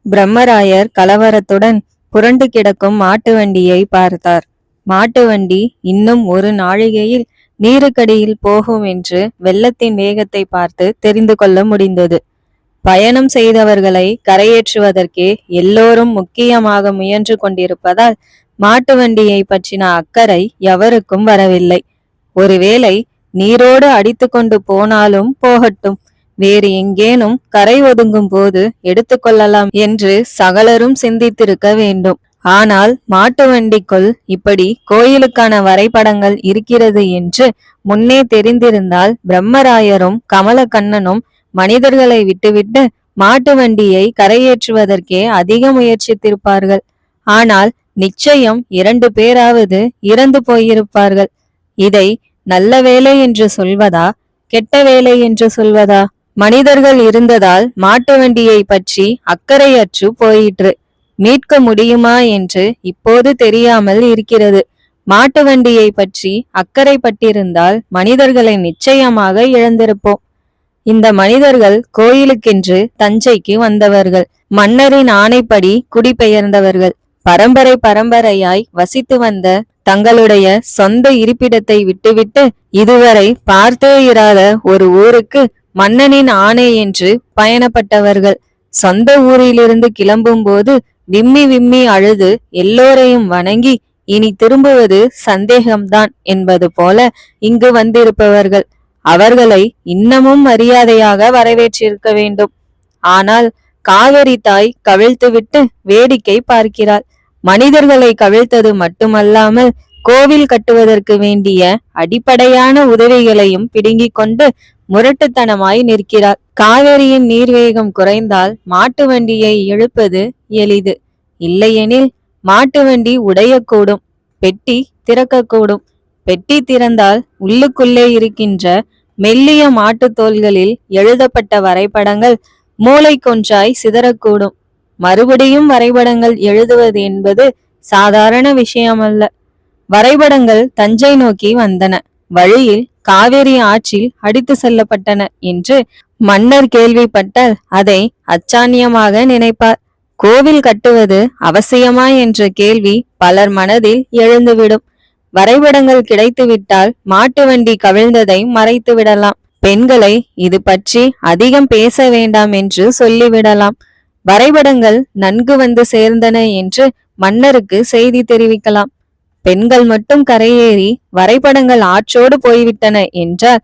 பிரம்மராயர் கலவரத்துடன் புரண்டு கிடக்கும் மாட்டு வண்டியை பார்த்தார். மாட்டு வண்டி இன்னும் ஒரு நாழிகையில் நீருக்கடியில் போகும் என்று வெள்ளத்தின் வேகத்தை பார்த்து தெரிந்து கொள்ள முடிந்தது. பயணம் செய்தவர்களை கரையேற்றுவதற்கே எல்லோரும் முக்கியமாக முயன்று கொண்டிருப்பதால் மாட்டு வண்டியை பற்றின அக்கறை எவருக்கும் வரவில்லை. ஒருவேளை நீரோடு அடித்து கொண்டு போனாலும் போகட்டும், வேறு எங்கேனும் கரை ஒதுங்கும் போது எடுத்துக்கொள்ளலாம் என்று சகலரும் சிந்தித்திருக்க வேண்டும். ஆனால் மாட்டு வண்டிக்குள் இப்படி கோயிலுக்கான வரைபடங்கள் இருக்கிறது என்று முன்னே தெரிந்திருந்தால் பிரம்மராயரும் கமலக்கண்ணனும் மனிதர்களை விட்டுவிட்டு மாட்டு வண்டியை கரையேற்றுவதற்கே அதிக முயற்சித்திருப்பார்கள். ஆனால் நிச்சயம் 2 பேராவது இறந்து போயிருப்பார்கள். இதை நல்ல வேலை என்று சொல்வதா, கெட்ட வேலை என்று சொல்வதா? மனிதர்கள் இருந்ததால் மாட்டு வண்டியை பற்றி அக்கறையற்று போயிற்று. மீட்க முடியுமா என்று இப்போது தெரியாமல் இருக்கிறது. மாட்டு வண்டியை பற்றி அக்கறைப்பட்டிருந்தால் மனிதர்களை நிச்சயமாக இழந்திருப்போம். இந்த மனிதர்கள் கோயிலுக்கென்று தஞ்சைக்கு வந்தவர்கள். மன்னரின் ஆணைப்படி குடிபெயர்ந்தவர்கள். பரம்பரை பரம்பரையாய் வசித்து வந்த தங்களுடைய சொந்த இருப்பிடத்தை விட்டுவிட்டு இதுவரை பார்த்தே இராத ஒரு ஊருக்கு மன்னனின் ஆணை என்று பயணப்பட்டவர்கள். சொந்த ஊரிலிருந்து கிளம்பும் போது விம்மி விம்மி அழுது எல்லோரையும் வணங்கி இனி திரும்புவது சந்தேகம்தான் என்பது போல இங்கு வந்திருப்பவர்கள். அவர்களை இன்னமும் மரியாதையாக வரவேற்றிருக்க வேண்டும். ஆனால் காவிரி தாய் கவிழ்த்துவிட்டு வேடிக்கை பார்க்கிறாள். மனிதர்களை கவிழ்த்தது மட்டுமல்லாமல் கோவில் கட்டுவதற்கு வேண்டிய அடிப்படையான உதவிகளையும் பிடுங்கிக் கொண்டு முரட்டுத்தனமாய் நிற்கிறாள். காவிரியின் நீர்வேகம் குறைந்தால் மாட்டு வண்டியை இழுப்பது எளிது. இல்லையெனில் மாட்டு வண்டி உடையக்கூடும், பெட்டி திறக்கக்கூடும். பெட்டி திறந்தால் உள்ளுக்குள்ளே இருக்கின்ற மெல்லிய மாட்டு தோள்களில் எழுதப்பட்ட வரைபடங்கள் மூளைக்கொன்றாய் சிதறக்கூடும். மறுபடியும் வரைபடங்கள் எழுதுவது என்பது சாதாரண விஷயமல்ல. வரைபடங்கள் தஞ்சை நோக்கி வந்தன. வழியில் காவிரி ஆற்றில் அடித்து செல்லப்பட்டன என்று மன்னர் கேள்விப்பட்டால் அதை அச்சான்யமாக நினைப்பார். கோவில் கட்டுவது அவசியமா என்ற கேள்வி பலர் மனதில் எழுந்துவிடும். வரைபடங்கள் கிடைத்துவிட்டால் மாட்டு வண்டி கவிழ்ந்ததை மறைத்து விடலாம். பெண்களை இது பற்றி அதிகம் பேச வேண்டாம் என்று சொல்லிவிடலாம். வரைபடங்கள் நன்கு வந்து சேர்ந்தன என்று மன்னருக்கு செய்தி தெரிவிக்கலாம். பெண்கள் மட்டும் கரையேறி வரைபடங்கள் ஆற்றோடு போய்விட்டன என்றால்